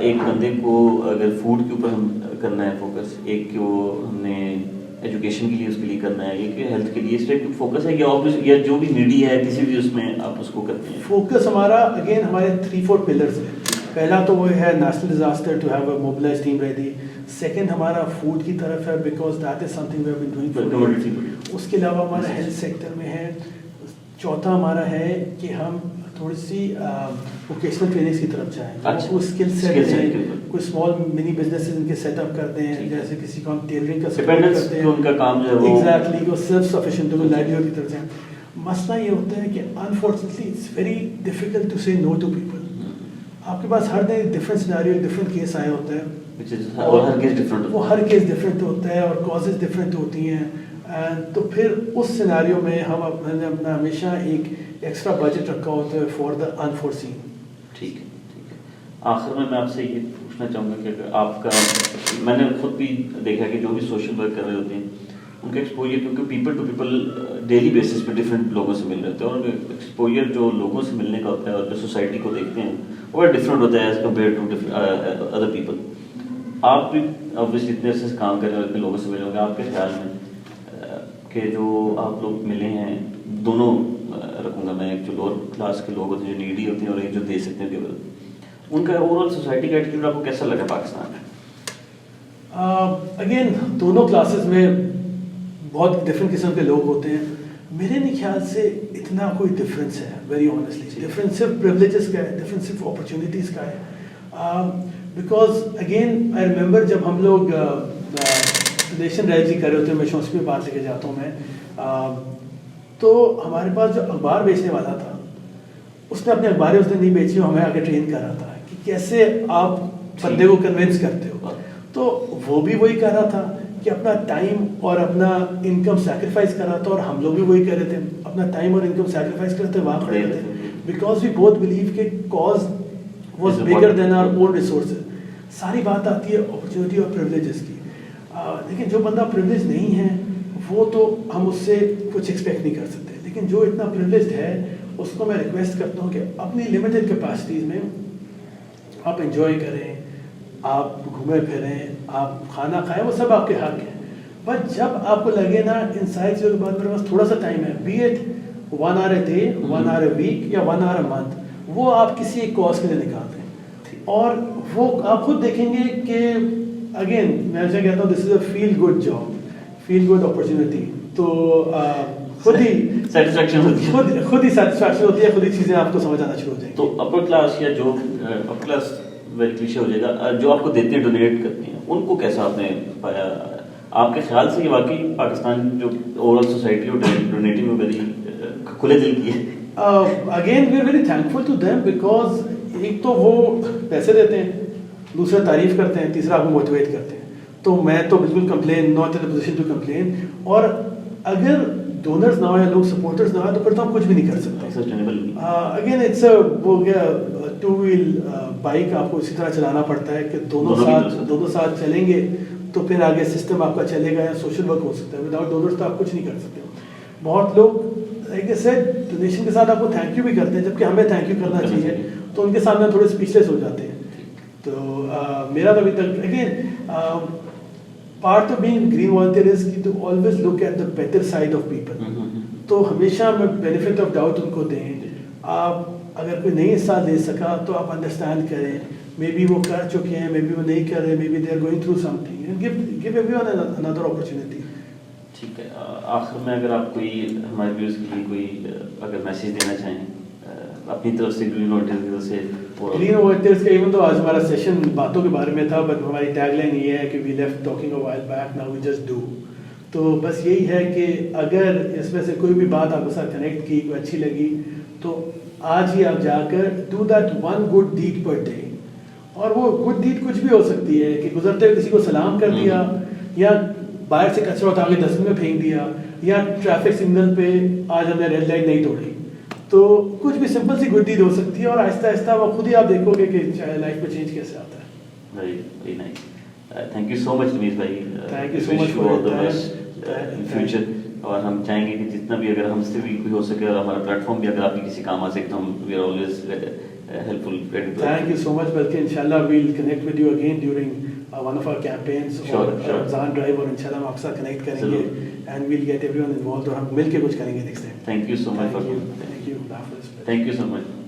ایک بندے کو اگر فوڈ کے اوپر ہم کرنا ہے فوکس, ایک کو ہم نے ایجوکیشن کے لیے اس کے لیے کرنا ہے یا کہ ہیلتھ کے لیے اس پہ فوکس ہے یا جو بھی نیڈی ہے کسی بھی اس میں آپ اس کو کرتے ہیں؟ فوکس ہمارا اگین ہمارے 3-4 پلرز ہیں. پہلا تو وہ ہے national disaster to have a mobilise team ready. Second ہمارا فوڈ کی طرف ہے because that is something we have been doing. اس کے علاوہ ہمارا ہیلتھ سیکٹر میں ہے. چوتھا ہمارا ہے کہ ہم تھوڑی سی ووکیشنل ٹریننگس کی طرف جائیں. وہ اسکل سیٹ ہیں, کوئی اسمال منی بزنسز ان کے سیٹ اپ کرتے ہیں, جیسے کسی کو ہم ٹیلرنگ کا سپورٹ کرتے ہیں, ان کا کام جو ہے ایگزیکٹلی وہ سیلف سفیشینٹ ہو, لائیولیہوڈ کی طرف جائیں. مسئلہ یہ ہوتا ہے کہ unfortunately it's very difficult to say no to people. آپ کے پاس ہر دن ڈفرینٹ سیناریو, ڈفرینٹ کیس آئے ہوتے ہیں, وہ ہر کیس ڈفرینٹ ہوتا ہے اور کازز ڈفرینٹ ہوتی ہیں. تو پھر اس سیناریو میں ہم نے اپنا ہمیشہ ایک ایکسٹرا بجٹ رکھا ہوتا ہے فار دا انفورسین. ٹھیک ہے, ٹھیک ہے. آخر میں آپ سے یہ پوچھنا چاہوں گا کہ اگر آپ کا, میں نے خود بھی دیکھا کہ جو بھی سوشل ورک کر رہے ہوتے ہیں ان کا ایکسپوجر, کیونکہ people to people daily basis پہ ڈفرینٹ لوگوں سے مل رہے ہوتے ہیں, اور ایکسپوجر جو لوگوں سے ملنے کا ہوتا ہے اور جو سوسائٹی کو دیکھتے ہیں وہ ڈفرینٹ ہوتا ہے as compared to other people. آپ بھی اوبویسلی اتنے عرصے سے کام کر رہے ہیں, اتنے لوگوں سے ملے ہوں گے. آپ کے خیال میں کہ جو آپ لوگ ملے ہیں, دونوں رکھوں گا میں, جو لوور کلاس کے لوگ ہوتے ہیں جو نیڈی ہوتے ہیں اور ایک جو دے سکتے ہیں ڈیولپ, ان کا اوور آل سوسائٹی کا ایٹیٹیوڈ آپ کو کیسا لگا پاکستان میں؟ اگین دونوں کلاسز میں بہت ڈفرینٹ قسم کے لوگ ہوتے ہیں. میرے نہیں خیال سے اتنا کوئی ڈفرینس ہے, ویری آنیسٹلی. ڈفرینس صرف پریولیجز کا ہے, ڈفرینس صرف اپرچونیٹیز کا ہے. بیکاز اگین آئی ریمبر جب ہم لوگ نیشن ریلی کر رہے ہوتے ہیں, میں شوشی میں بات لے کے جاتا ہوں میں, تو ہمارے پاس جو اخبار بیچنے والا تھا اس نے اپنے اخباریں اس نے نہیں بیچی, ہمیں آگے ٹرین کر رہا تھا کہ کیسے آپ بندے کو کنونس کرتے ہو. تو وہ بھی وہی کر رہا تھا کہ اپنا ٹائم اور اپنا انکم سیکریفائز کر رہا تھا, اور ہم لوگ بھی وہی کر رہے تھے, اپنا ٹائم اور انکم سیکریفائز کر رہے تھے, وہاں کھڑے رہتے تھے, بیکاز وی بوتھ بلیو کہ cause was bigger than our own resources. ساری بات آتی ہے اپرچونیٹی اور پریولیجز کی. لیکن جو بندہ پریولیج نہیں ہے وہ تو ہم اس سے کچھ ایکسپیکٹ نہیں کر سکتے, لیکن جو اتنا پریولیجڈ ہے اس کو میں ریکویسٹ کرتا ہوں کہ اپنی لمیٹڈ کیپیسٹیز میں آپ انجوائے کریں, آپ گھومیں پھریں, آپ کھانا کھائیں, وہ سب آپ کے حق ہیں. بٹ جب آپ کو لگے نا ان ساری چیزوں کے بعد میرے پاس تھوڑا سا ٹائم ہے, be at 1 hour a day, 1 hour a week یا 1 hour a month, وہ آپ کسی ایک کاز کے لیے نکال دیں, اور وہ آپ خود دیکھیں گے کہ اگین میں ایسا کہتا ہوں this is a feel good job, feel good opportunity. تو خود ہی سیٹسفیکشن ہوتی ہے, خود ہی سیٹسفیکشن ہوتی ہے, خود ہی چیزیں آپ کو سمجھ آنا شروع ہو جائیں. تو اپر کلاس یا جو اپر کلاس ویری کلیشے ہو جائے گا, جو آپ کو دیتے ہیں, ڈونیٹ کرتے ہیں, ان کو کیسا آپ نے پایا؟ آپ کے خیال سے یہ واقعی پاکستان جو اوور آل سوسائٹی اور ڈونیٹنگ میں ویری کھلے دل کی ہے؟ Again we are very thankful to them, because ایک تو وہ پیسے دیتے ہیں, دوسرا تعریف کرتے ہیں, تیسرا آپ کو موٹیویٹ کرتے ہیں. تو میں تو بالکل complain, not in a position to complain. اور اگر ڈونرز نہ ہو یا لوگ سپورٹرز نہ ہو تو پھر تو ہم کچھ بھی نہیں کر سکتے. اگین اٹس وہ گیا 2 wheel بائک, آپ کو اسی طرح چلانا پڑتا ہے کہ دونوں ساتھ چلیں گے تو پھر آگے سسٹم آپ کا چلے گا یا سوشل ورک ہو سکتا ہے. وداؤٹ ڈونرز تو آپ کچھ نہیں کر سکتے. بہت لوگ لائک اے سیڈ ڈونیشن کے ساتھ آپ کو تھینک یو بھی کرتے ہیں, جبکہ ہمیں تھینک یو کرنا چاہیے, تو ان کے سامنے تھوڑے اسپیچلیس ہو جاتے ہیں. تو میرا تو ابھی تک again part of being green volunteer is to always look at the better side of people. تو ہمیشہ میں بینیفٹ آف ڈاؤٹ ان کو دیں. آپ اگر کوئی نہیں حصہ دے سکا تو آپ انڈرسٹینڈ کریں, مے بی وہ کر چکے ہیں, مے بی وہ نہیں کر رہے, maybe they are going through something, give every one another opportunity. ٹھیک ہے. آخر میں اگر آپ کوئی ہمارے ویورز کے لیے کوئی اگر میسیج دینا چاہیں اپنی طرف سے گرین والنٹیئرز کی طرف سے. گرین والنٹیئرز کا ایون تو آج ہمارا سیشن باتوں کے بارے میں تھا, بٹ ہماری ٹیگ لائن یہ ہے کہ we left talking a while back, now we just do. تو بس یہی ہے کہ اگر اس میں سے کوئی بھی بات آپ کے ساتھ کنیکٹ کی, کوئی اچھی لگی, تو آج ہی آپ جا کر do that one good deed per day. اور وہ گڈ ڈیڈ کچھ بھی ہو سکتی ہے کہ گزرتے ہوئے کسی کو سلام کر دیا, یا باہر سے کچرا اٹھا کے ڈسٹ بن میں پھینک دیا, یا ٹریفک سگنل پہ آج ہم نے ریڈ لائٹ نہیں توڑی. تو کچھ بھی سمپل سی گڈ ڈیڈ ہو سکتی ہے, اور آہستہ آہستہ وہ خود ہی آپ دیکھو گے کہ لائف میں چینج کیسے آتا ہے. Very nice. Thank you so much Namiz بھائی. Thank you so much for all the best in future. اور ہم چاہیں گے کہ جتنا بھی اگر ہم سے بھی کوئی ہو سکے اور ہمارا پلیٹ فارم بھی اگر آپ کی کسی کام آ سکے تو ہم we are always helpful. Thank you so much. بلکہ انشاءاللہ we'll connect with you again during one of our campaigns or Ramzan drive, اور انشاءاللہ ہم آپ سے کنیکٹ کریں گے and we'll get everyone involved اور ہم مل کے کچھ کریں گے next time. Thank you so much. Thank you. Thank you so much.